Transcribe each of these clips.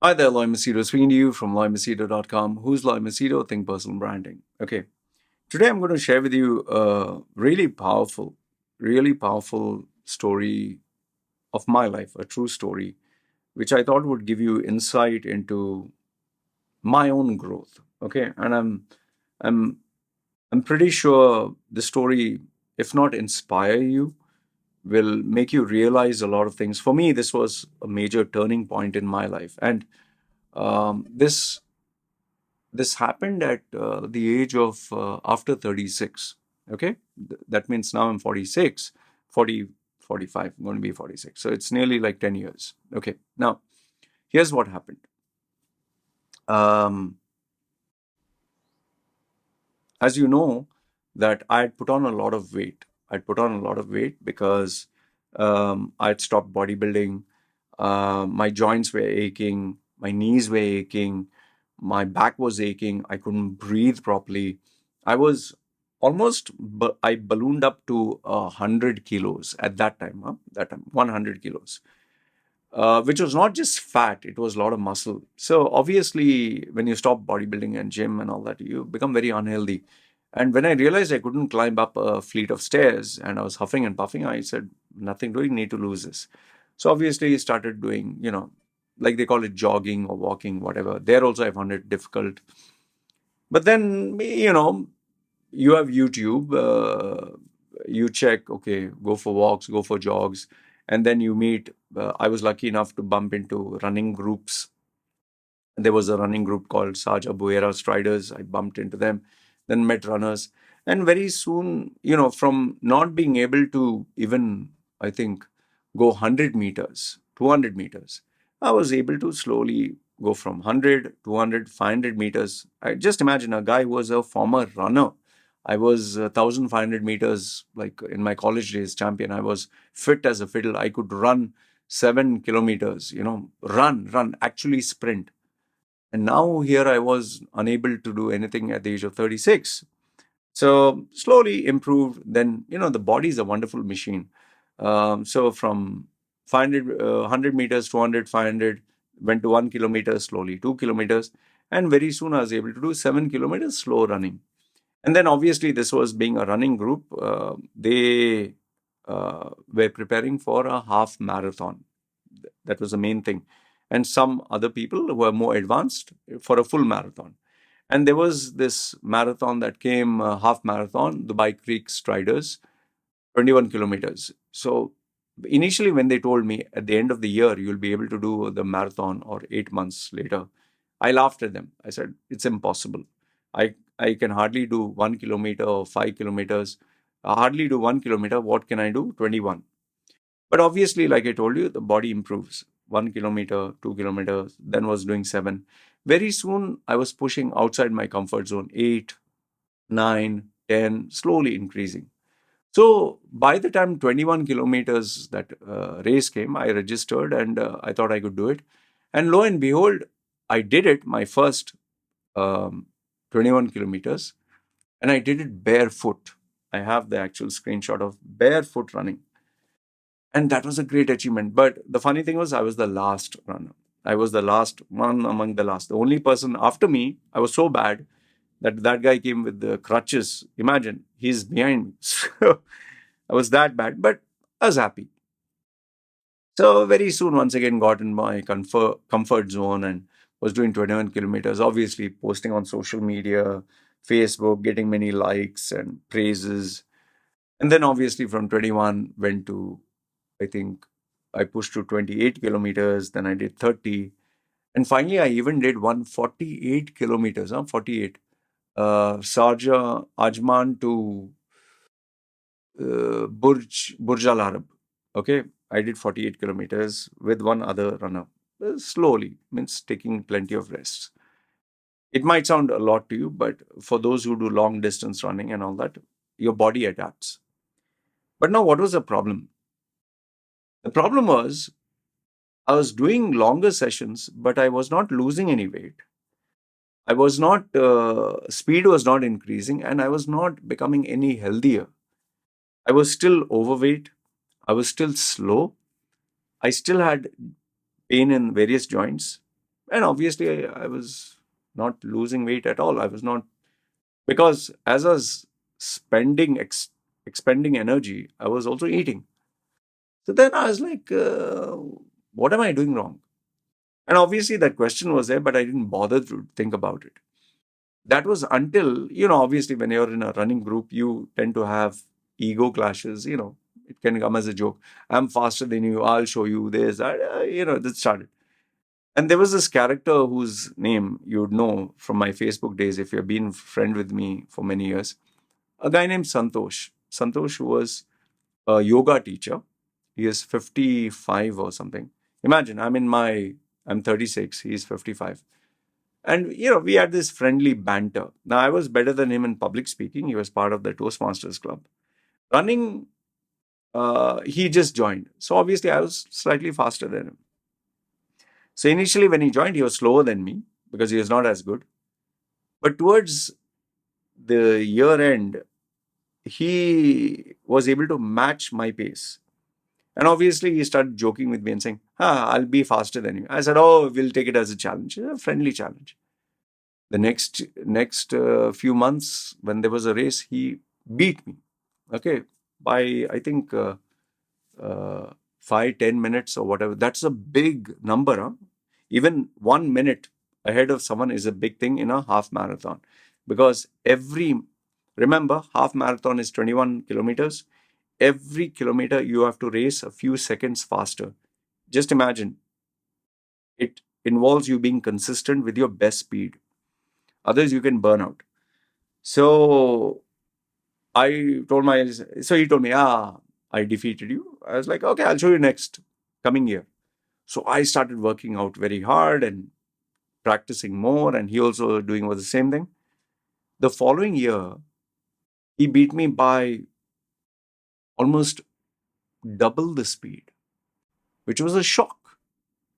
Hi there, Loy Machedo speaking to you from loymachedo.com. Who's Loy Machedo? Think personal branding. Okay, today I'm going to share with you a really powerful story of my life, a true story, which I thought would give you insight into my own growth. Okay, and I'm I'm pretty sure the story, if not inspire you, will make you realize a lot of things. For me, this was a major turning point in my life, and this happened at the age of after 36. Okay, that means now I'm 46, 40, 45. I'm going to be 46, so it's nearly like 10 years. Okay, now here's what happened. um, as you know, that I had put on a lot of weight. I'd put on a lot of weight because I'd stopped bodybuilding. My joints were aching, my knees were aching, my back was aching. I couldn't breathe properly. I was I ballooned up to 100 kilos at that time. That time, 100 kilos, which was not just fat; it was a lot of muscle. So obviously, when you stop bodybuilding and gym and all that, you become very unhealthy. And when I realized I couldn't climb up a fleet of stairs and I was huffing and puffing, I said, nothing doing, need to lose this. So obviously, I started doing, like they call it jogging or walking, whatever. There also, I found it difficult. But then, you have YouTube, you check, okay, go for walks, go for jogs, and then you meet. I was lucky enough to bump into running groups. There was a running group called Saja Buera Striders. I bumped into them, then met runners. And very soon, from not being able to even, I think, go 100 meters, 200 meters, I was able to slowly go from 100, 200, 500 meters. I just imagine a guy who was a former runner. I was 1,500 meters, like in my college days, champion. I was fit as a fiddle. I could run 7 kilometers, run, actually sprint. And now here I was unable to do anything at the age of 36. So slowly improved. Then, the body is a wonderful machine. So from 500, 100 meters, 200, 500, went to 1 kilometer slowly, 2 kilometers. And very soon I was able to do 7 kilometers slow running. And then obviously this was being a running group. They were preparing for a half marathon. That was the main thing. And some other people who were more advanced for a full marathon. And there was this marathon that came, half marathon, the Bike Creek Striders, 21 kilometers. So initially, when they told me at the end of the year, you'll be able to do the marathon or 8 months later, I laughed at them. I said, it's impossible. I can hardly do 1 kilometer or 5 kilometers. I hardly do 1 kilometer. What can I do? 21. But obviously, like I told you, the body improves. 1 kilometer, 2 kilometers, then was doing 7. Very soon, I was pushing outside my comfort zone, 8, 9, 10, slowly increasing. So by the time 21 kilometers that race came, I registered and I thought I could do it. And lo and behold, I did it, my first um, 21 kilometers, and I did it barefoot. I have the actual screenshot of barefoot running. And that was a great achievement. But the funny thing was, I was the last runner. I was the last one among the last. The only person after me, I was so bad that guy came with the crutches. Imagine, he's behind me. So I was that bad, but I was happy. So very soon, once again, got in my comfort zone and was doing 21 kilometers, obviously posting on social media, Facebook, getting many likes and praises. And then obviously from 21 went to, I think, I pushed to 28 kilometers, then I did 30. And finally, I even did 148 kilometers, 48. Sharjah, Ajman to Burj Al Arab. Okay, I did 48 kilometers with one other runner. Slowly, means taking plenty of rests. It might sound a lot to you, but for those who do long distance running and all that, your body adapts. But now, what was the problem? The problem was I was doing longer sessions, but I was not losing any weight. I was not, speed was not increasing, and I was not becoming any healthier. I was still overweight. I was still slow. I still had pain in various joints. And obviously, I was not losing weight at all. I was not, because as I was expending energy, I was also eating. So then I was like, what am I doing wrong? And obviously, that question was there, but I didn't bother to think about it. That was until, obviously, when you're in a running group, you tend to have ego clashes. It can come as a joke. I'm faster than you. I'll show you this. That started. And there was this character whose name you'd know from my Facebook days if you've been friend with me for many years. A guy named Santosh. Santosh was a yoga teacher. He is 55 or something. Imagine, I'm 36, he's 55. And, we had this friendly banter. Now, I was better than him in public speaking. He was part of the Toastmasters Club. Running, he just joined. So, obviously, I was slightly faster than him. So, initially, when he joined, he was slower than me because he was not as good. But towards the year end, he was able to match my pace. And obviously, he started joking with me and saying, I'll be faster than you. I said, oh, we'll take it as a challenge, a friendly challenge. The next few months, when there was a race, he beat me. Okay, by I think 5-10 minutes or whatever. That's a big number. Huh? Even 1 minute ahead of someone is a big thing in a half marathon, because remember, half marathon is 21 kilometers. Every kilometer you have to race a few seconds faster. Just imagine, it involves you being consistent with your best speed. Others, you can burn out. So so he told me, I defeated you. I was like, okay, I'll show you next coming year. So I started working out very hard and practicing more, and he also doing was the same thing. The following year, he beat me by almost double the speed, which was a shock.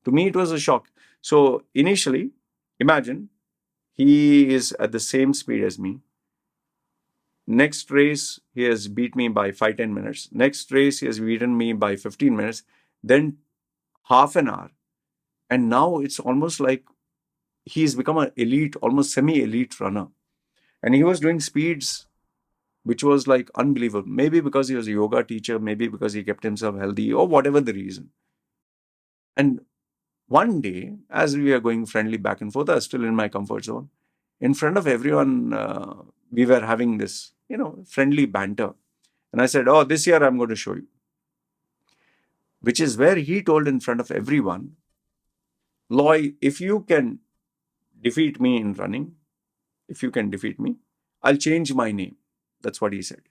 To me, it was a shock. So initially, imagine, he is at the same speed as me. Next race, he has beat me by 5-10 minutes. Next race, he has beaten me by 15 minutes. Then half an hour. And now it's almost like he's become an elite, almost semi-elite runner. And he was doing speeds which was like unbelievable. Maybe because he was a yoga teacher, maybe because he kept himself healthy, or whatever the reason. And one day, as we are going friendly back and forth, I was still in my comfort zone. In front of everyone, we were having this, friendly banter. And I said, oh, this year I'm going to show you. Which is where he told in front of everyone, Loy, if you can defeat me in running, if you can defeat me, I'll change my name. That's what he said.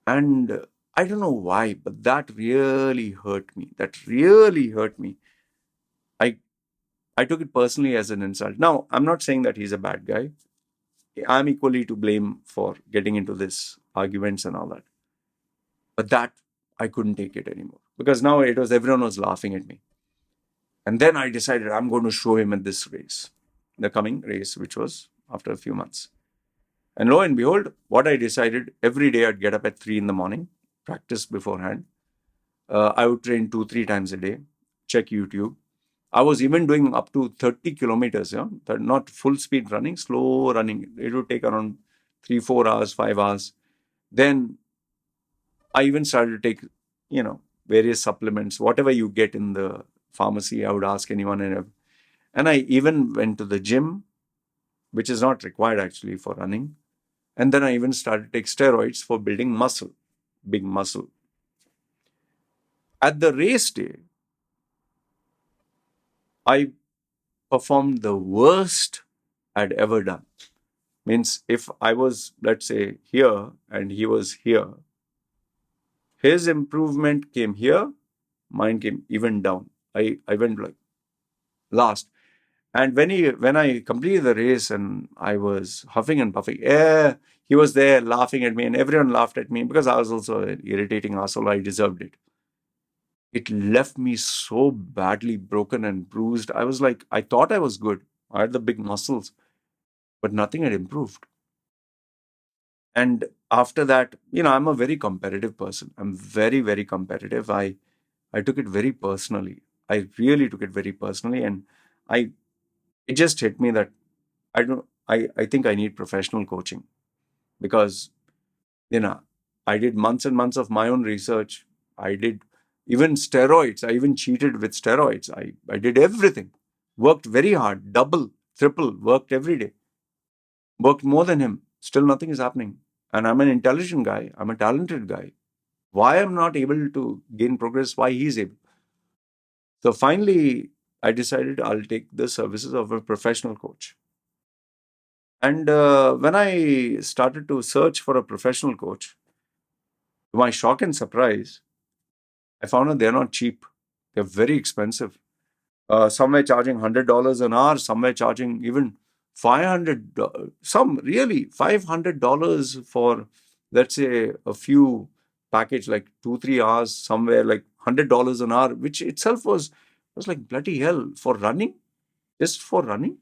And I don't know why, but that really hurt me. That really hurt me. I I took it personally as an insult. Now, I'm not saying that he's a bad guy. I'm equally to blame for getting into this arguments and all that. But that I couldn't take it anymore, because now everyone was laughing at me. And then I decided I'm going to show him at this race, the coming race, which was after a few months. And lo and behold, what I decided, every day I'd get up at 3 in the morning, practice beforehand. I would train 2-3 times a day, check YouTube. I was even doing up to 30 kilometers, not full speed running, slow running. It would take around 3-4 hours, 5 hours. Then I even started to take, various supplements, whatever you get in the pharmacy. I would ask anyone. And I even went to the gym, which is not required actually for running. And then I even started to take steroids for building muscle, big muscle. At the race day, I performed the worst I'd ever done. Means if I was, let's say, here and he was here, his improvement came here, mine came even down. I went like last. And when I completed the race and I was huffing and puffing, he was there laughing at me, and everyone laughed at me because I was also an irritating asshole. I deserved it. It left me so badly broken and bruised. I was like, I thought I was good. I had the big muscles, but nothing had improved. And after that, I'm a very competitive person. I'm very, very competitive. I took it very personally. I really took it very personally. And I it just hit me that I think I need professional coaching, because you know I did months and months of my own research. I did even steroids. I even cheated with steroids. I did everything. Worked very hard, double, triple, worked every day. Worked more than him. Still nothing is happening. And I'm an intelligent guy. I'm a talented guy. Why I'm not able to gain progress? Why he's able? So finally, I decided I'll take the services of a professional coach. And when I started to search for a professional coach, to my shock and surprise, I found out they're not cheap. They're very expensive. Somewhere charging $100 an hour, somewhere charging even $500. Some really $500 for, let's say, a few package like 2-3 hours. Somewhere like $100 an hour, which itself was like bloody hell for running. Just for running.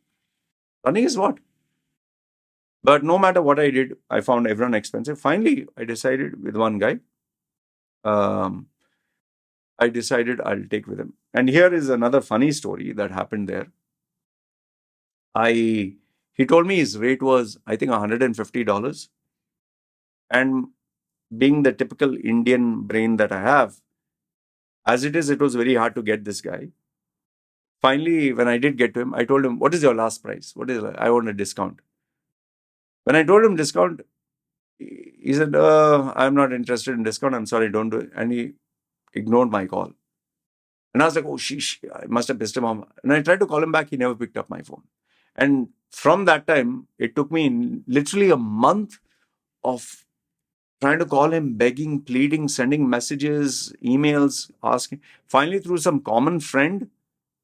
Running is what? But no matter what I did, I found everyone expensive. Finally, I decided with one guy. Um, I decided I'll take with him. And here is another funny story that happened there. He told me his rate was, I think, $150. And being the typical Indian brain that I have, as it is, it was very hard to get this guy. Finally, when I did get to him, I told him, "What is your last price? What is I want a discount." When I told him discount, he said, "I'm not interested in discount. I'm sorry, don't do it." And he ignored my call. And I was like, "Oh, sheesh, I must have pissed him off." And I tried to call him back. He never picked up my phone. And from that time, it took me literally a month of trying to call him, begging, pleading, sending messages, emails, asking. Finally, through some common friend,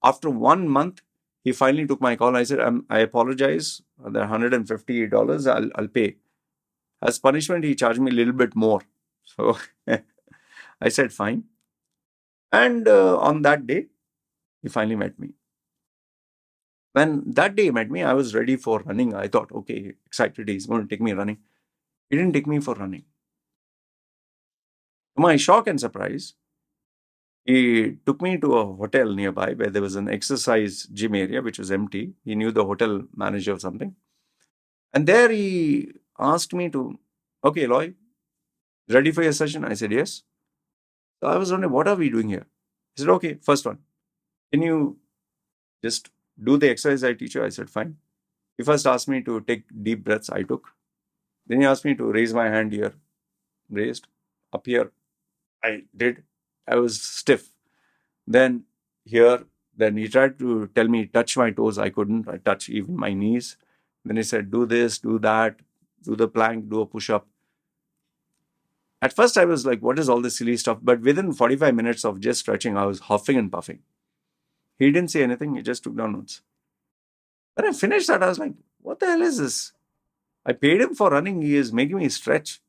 after 1 month, he finally took my call. I said, I apologize. The $150 I'll pay. As punishment, he charged me a little bit more. So I said, fine. And on that day, he finally met me. When that day he met me, I was ready for running. I thought, okay, excited, he's going to take me running. He didn't take me for running. To my shock and surprise, he took me to a hotel nearby where there was an exercise gym area which was empty. He knew the hotel manager or something. And there he asked me to, okay, Loy, ready for your session? I said, yes. So I was wondering, what are we doing here? He said, okay, first one. Can you just do the exercise I teach you? I said, fine. He first asked me to take deep breaths. I took. Then he asked me to raise my hand here. Raised. Up here. I did. I was stiff. Then here, then he tried to tell me, touch my toes. I couldn't. I touch even my knees. Then he said, do this, do that, do the plank, do a push-up. At first, I was like, what is all this silly stuff? But within 45 minutes of just stretching, I was huffing and puffing. He didn't say anything. He just took down notes. When I finished that, I was like, what the hell is this? I paid him for running. He is making me stretch.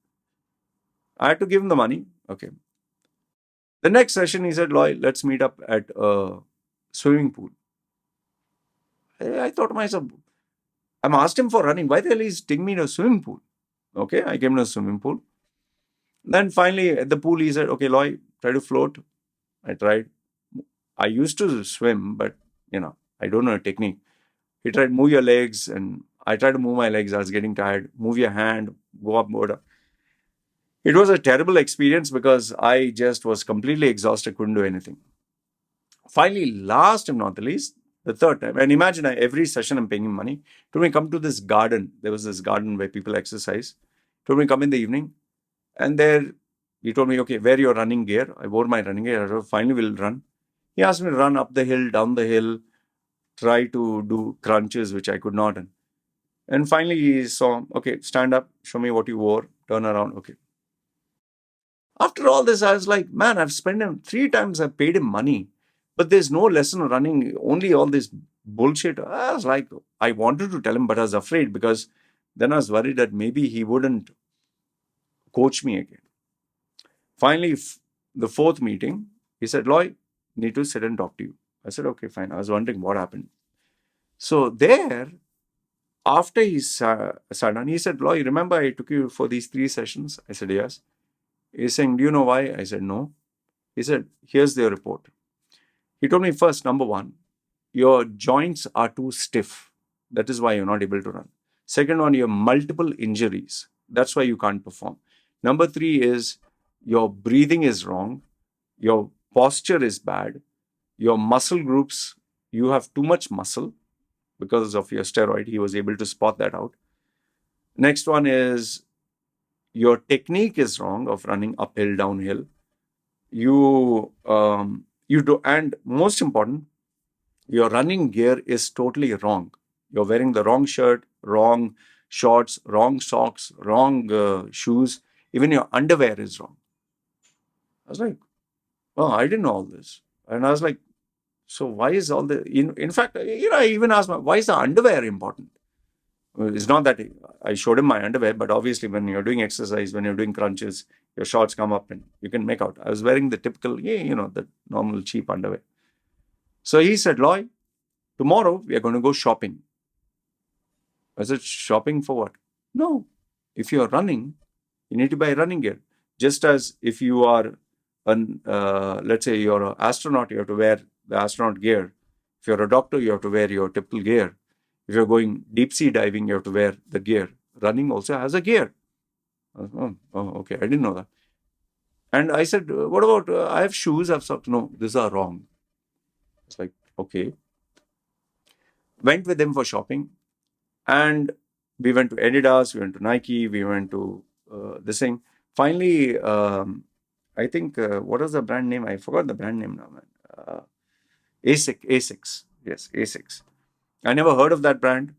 I had to give him the money. Okay. The next session, he said, Loy, let's meet up at a swimming pool. I thought to myself, I'm asked him for running. Why the hell is he taking me to a swimming pool? Okay, I came to a swimming pool. Then finally, at the pool, he said, okay, Loy, try to float. I tried. I used to swim, but, I don't know a technique. He tried, move your legs, and I tried to move my legs. I was getting tired. Move your hand, go up, go down. It was a terrible experience because I just was completely exhausted, couldn't do anything. Finally, last and not the least, the third time, and imagine every session I'm paying him money, told me come to this garden. There was this garden where people exercise. Told me come in the evening. And there, he told me, okay, wear your running gear. I wore my running gear. I said, finally, we'll run. He asked me to run up the hill, down the hill, try to do crunches, which I could not. And finally, he saw, okay, stand up, show me what you wore, turn around, okay. After all this, I was like, man, I've spent him 3 times, I've paid him money, but there's no lesson running, only all this bullshit. I was like, I wanted to tell him, but I was afraid because then I was worried that maybe he wouldn't coach me again. Finally, the fourth meeting, he said, Loy, need to sit and talk to you. I said, okay, fine. I was wondering what happened. So there, after he sat down, he said, Loy, remember I took you for these 3 sessions? I said, yes. He's saying, do you know why? I said, no. He said, here's their report. He told me first, number one, your joints are too stiff. That is why you're not able to run. Second one, you have multiple injuries. That's why you can't perform. Number three is your breathing is wrong. Your posture is bad. Your muscle groups, you have too much muscle because of your steroid. He was able to spot that out. Next one is your technique is wrong of running uphill, downhill. You do, and most important, your running gear is totally wrong. You're wearing the wrong shirt, wrong shorts, wrong socks, wrong shoes. Even your underwear is wrong. I was like, oh, I didn't know all this. And I was like, so why is all the, in fact, I even asked why is the underwear important? It's not that I showed him my underwear, but obviously when you're doing exercise, when you're doing crunches, your shorts come up and you can make out. I was wearing the typical, the normal cheap underwear. So he said, Loy, tomorrow we are going to go shopping. I said, shopping for what? No. If you're running, you need to buy running gear. Just as if you are, let's say you're an astronaut, you have to wear the astronaut gear. If you're a doctor, you have to wear your typical gear. If you're going deep sea diving, you have to wear the gear. Running also has a gear. Okay, I didn't know that. And I said, what about, I have shoes, I have socks. No, these are wrong. It's like, okay. Went with him for shopping. And we went to Adidas, we went to Nike, we went to this thing. Finally, I think, what was the brand name? I forgot the brand name now, man. ASICS. Yes, ASICS. I never heard of that brand.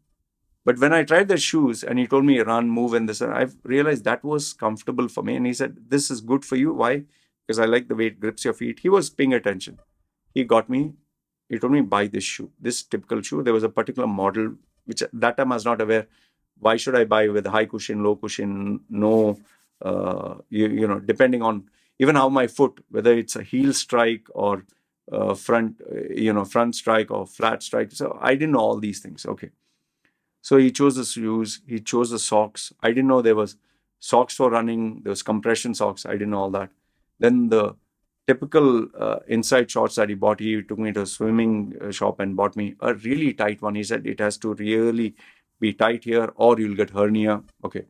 But when I tried the shoes and he told me run, move, and this, I've realized that was comfortable for me. And he said, this is good for you. Why? Because I like the way it grips your feet. He was paying attention. He told me, buy this shoe, this typical shoe. There was a particular model, which at that time I was not aware. Why should I buy with high cushion, low cushion, no, depending on even how my foot, whether it's a heel strike or front strike or flat strike. So I didn't know all these things. Okay. So he chose the shoes, he chose the socks. I didn't know there was socks for running, there was compression socks. I didn't know all that. Then the typical inside shorts that he bought, he took me to a swimming shop and bought me a really tight one. He said it has to really be tight here or you'll get hernia. Okay.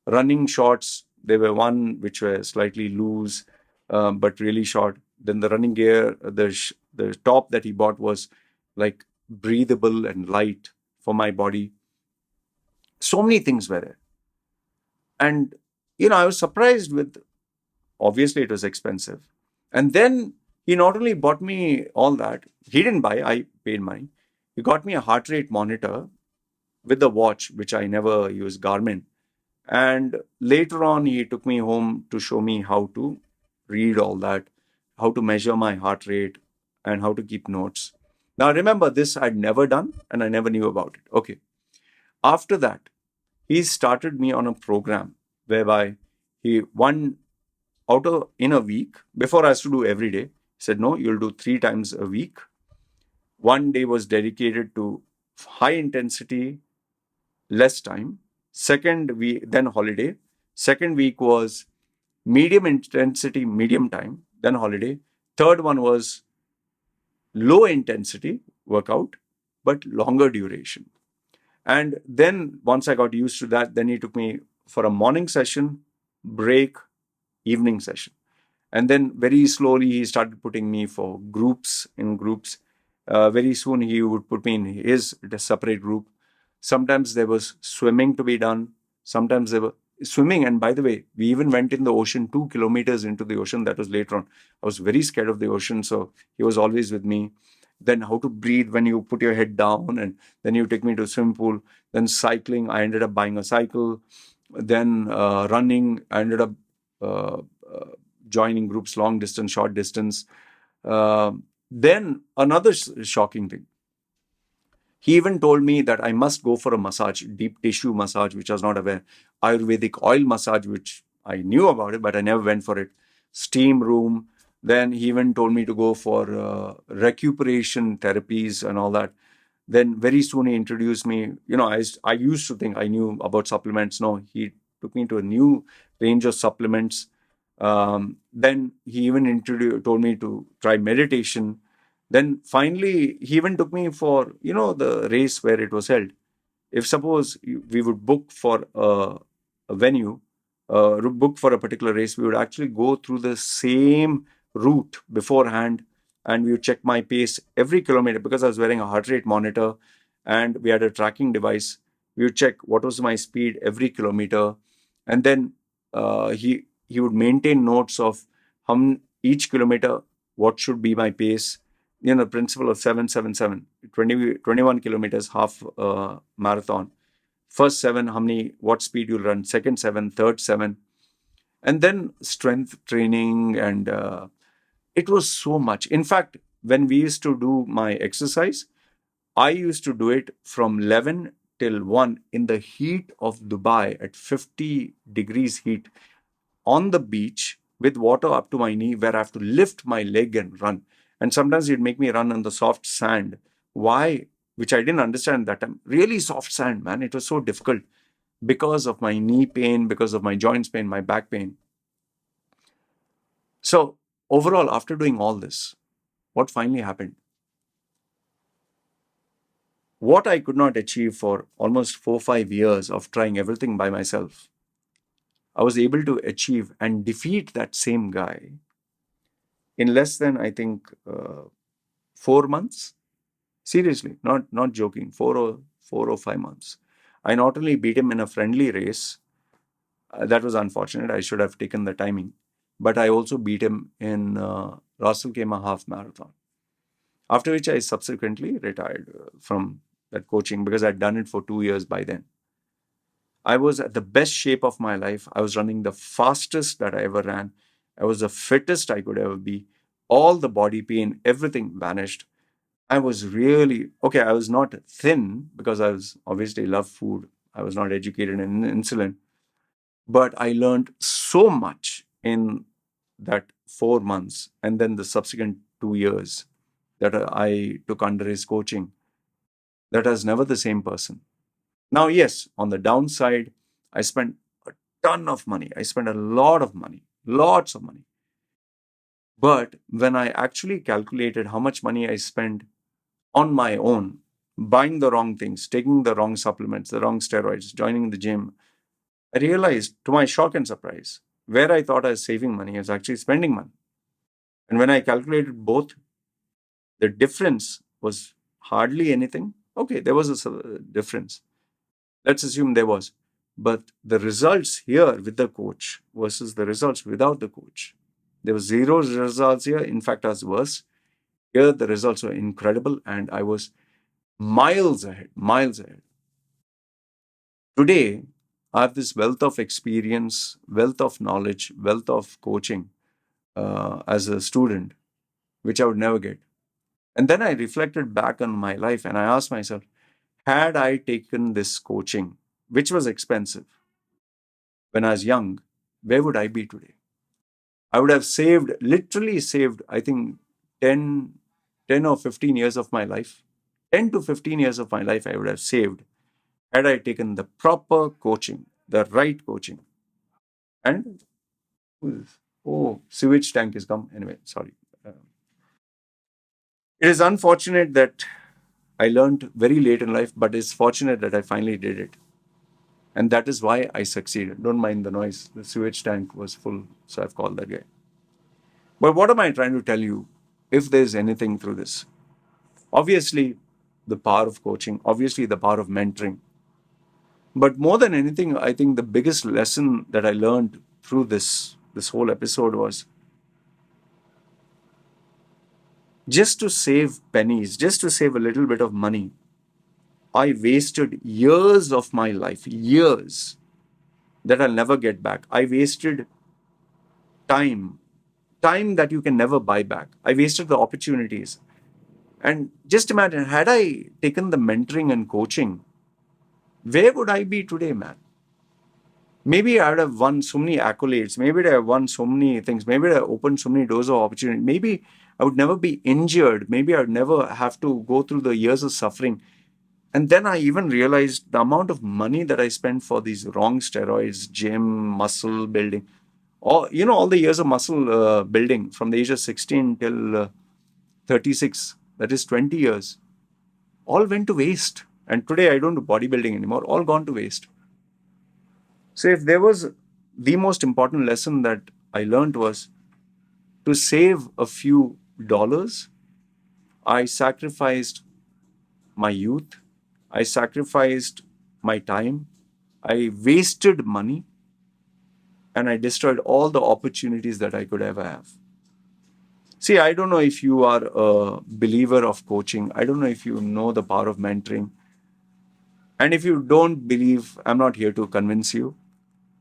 Running shorts, there were one which were slightly loose but really short. Then the running gear, the top that he bought was like breathable and light for my body. So many things were there. And, I was surprised with, obviously it was expensive. And then he not only bought me all that, he didn't buy, I paid money. He got me a heart rate monitor with the watch, which I never used, Garmin. And later on, he took me home to show me how to read all that, how to measure my heart rate, and how to keep notes. Now, remember, this I'd never done and I never knew about it. Okay. After that, he started me on a program whereby in a week, before I used to do every day, he said, no, you'll do 3 times a week. One day was dedicated to high intensity, less time. Second week, then holiday. Second week was medium intensity, medium time, then holiday. Third one was low intensity workout, but longer duration. And then once I got used to that, then he took me for a morning session, break, evening session. And then very slowly he started putting me for groups. Very soon he would put me in his separate group. Sometimes there was swimming to be done. Sometimes there were swimming. And by the way, we even went in the ocean 2 kilometers into the ocean. That was later on. I was very scared of the ocean. So he was always with me. Then how to breathe when you put your head down, and then you take me to a swimming pool. Then cycling, I ended up buying a cycle. Then running, I ended up joining groups, long distance, short distance. Then another shocking thing. He even told me that I must go for a massage, deep tissue massage, which I was not aware. Ayurvedic oil massage, which I knew about it, but I never went for it. Steam room. Then he even told me to go for recuperation therapies and all that. Then very soon he introduced me. I used to think I knew about supplements. No, he took me to a new range of supplements. Then he even told me to try meditation. Then finally, he even took me for, the race where it was held. If suppose we would book for a venue, book for a particular race, we would actually go through the same route beforehand, and we would check my pace every kilometer because I was wearing a heart rate monitor and we had a tracking device. We would check what was my speed every kilometer, and then he would maintain notes of each kilometer what should be my pace. Principle of 777, 21 kilometers, half marathon. First seven, what speed you'll run, second seven, third seven, and then strength training. And it was so much. In fact, when we used to do my exercise, I used to do it from 11 till 1 in the heat of Dubai at 50 degrees heat on the beach with water up to my knee, where I have to lift my leg and run. And sometimes it'd make me run on the soft sand. Why? Which I didn't understand that time. Really soft sand, man. It was so difficult because of my knee pain, because of my joints pain, my back pain. So, overall, after doing all this, what finally happened? What I could not achieve for almost 4 5 years of trying everything by myself, I was able to achieve and defeat that same guy in less than, I think, 4 months. Seriously, not joking. 4 or 5 months. I not only beat him in a friendly race, that was unfortunate. I should have taken the timing, but I also beat him in Russell Kema half marathon. After which I subsequently retired from that coaching because I'd done it for 2 years by then. I was at the best shape of my life. I was running the fastest that I ever ran. I was the fittest I could ever be. All the body pain, everything vanished. I was really okay. I was not thin because I was obviously love food. I was not educated in insulin, but I learned so much in that 4 months and then the subsequent 2 years that I took under his coaching, that I was never the same person. Now, yes, on the downside, I spent a ton of money. I spent a lot of money, lots of money. But when I actually calculated how much money I spent on my own, buying the wrong things, taking the wrong supplements, the wrong steroids, joining the gym, I realized, to my shock and surprise, where I thought I was saving money, I was actually spending money. And when I calculated both, the difference was hardly anything. Okay, there was a difference. Let's assume there was. But the results here with the coach versus the results without the coach, there was zero results here. In fact, I was worse. Here, the results were incredible, and I was miles ahead, miles ahead. Today, I have this wealth of experience, wealth of knowledge, wealth of coaching as a student, which I would never get. And then I reflected back on my life and I asked myself, had I taken this coaching, which was expensive when I was young, where would I be today? I would have saved, literally saved, I think, 10, 10 or 15 years of my life. 10 to 15 years of my life I would have saved had I taken the proper coaching, the right coaching. And, oh, sewage tank is come. Anyway, sorry. It is unfortunate that I learned very late in life, but it's fortunate that I finally did it. And that is why I succeeded. Don't mind the noise. The sewage tank was full, so I've called that guy. But what am I trying to tell you, if there's anything through this? Obviously, the power of coaching, obviously, the power of mentoring. But more than anything, I think the biggest lesson that I learned through this whole episode was just to save pennies, just to save a little bit of money. I wasted years of my life, years that I'll never get back. I wasted time, time that you can never buy back. I wasted the opportunities. And just imagine, had I taken the mentoring and coaching, where would I be today, man? Maybe I would have won so many accolades. Maybe I have won so many things. Maybe I opened so many doors of opportunity. Maybe I would never be injured. Maybe I would never have to go through the years of suffering. And then I even realized the amount of money that I spent for these wrong steroids, gym, muscle building, all the years of muscle building from the age of 16 till 36. that is 20 years, all went to waste. And today I don't do bodybuilding anymore, all gone to waste. So if there was the most important lesson that I learned was to save a few dollars, I sacrificed my youth, I sacrificed my time, I wasted money, and I destroyed all the opportunities that I could ever have. See, I don't know if you are a believer of coaching. I don't know if you know the power of mentoring. And if you don't believe, I'm not here to convince you.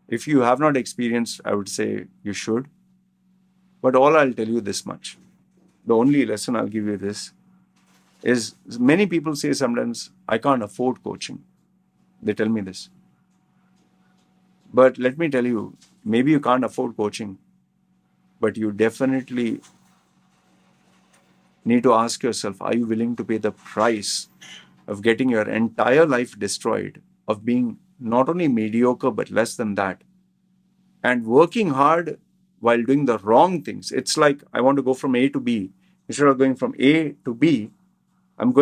If you have not experienced, I would say you should. But all I'll tell you this much. The only lesson I'll give you this is many people say sometimes, I can't afford coaching. They tell me this. But let me tell you, maybe you can't afford coaching, but you definitely need to ask yourself, are you willing to pay the price of getting your entire life destroyed, of being not only mediocre, but less than that, and working hard while doing the wrong things? It's like I want to go from A to B. Instead of going from A to B, I'm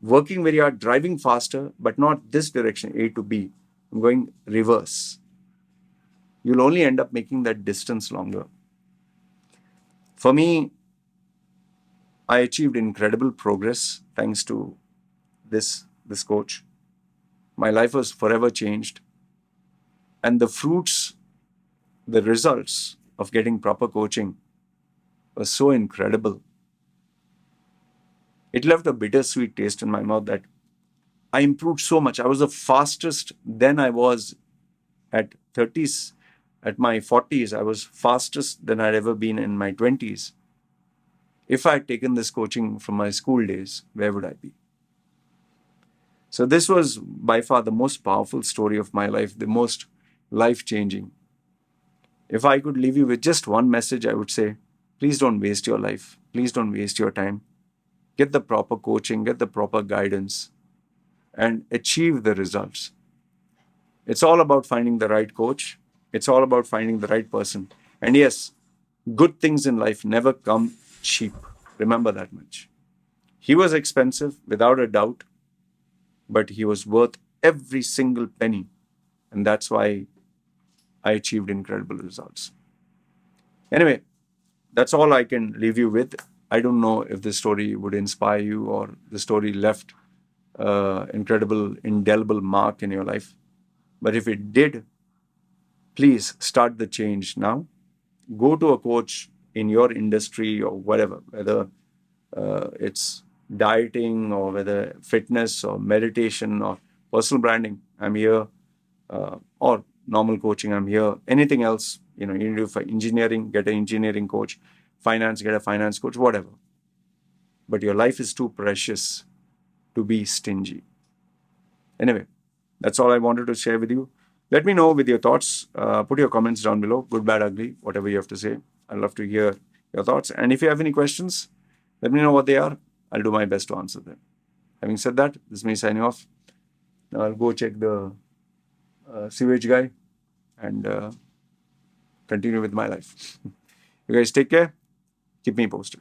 working very hard, driving faster, but not this direction, A to B. I'm going reverse. You'll only end up making that distance longer. For me, I achieved incredible progress thanks to this coach. My life was forever changed. And the fruits, the results of getting proper coaching were so incredible. It left a bittersweet taste in my mouth that I improved so much. I was the fastest then I was at 30s. At my 40s, I was fastest than I'd ever been in my 20s. If I had taken this coaching from my school days, where would I be? So this was by far the most powerful story of my life, the most life-changing. If I could leave you with just one message, I would say, please don't waste your life. Please don't waste your time. Get the proper coaching, get the proper guidance, and achieve the results. It's all about finding the right coach. It's all about finding the right person. And yes, good things in life never come cheap. Remember that much. He was expensive, without a doubt, but he was worth every single penny. And that's why I achieved incredible results. Anyway, that's all I can leave you with. I don't know if this story would inspire you or the story left incredible, indelible mark in your life. But if it did, please start the change now. Go to a coach in your industry or whatever, whether it's dieting or whether fitness or meditation or personal branding. I'm here, or normal coaching. I'm here. Anything else, you need to do for engineering, get an engineering coach. Finance, get a finance coach. Whatever. But your life is too precious to be stingy. Anyway, that's all I wanted to share with you. Let me know with your thoughts. Put your comments down below, good, bad, ugly, whatever you have to say. I'd love to hear your thoughts. And if you have any questions, let me know what they are. I'll do my best to answer them. Having said that, this is me signing off. Now I'll go check the sewage guy and continue with my life. You guys take care. Keep me posted.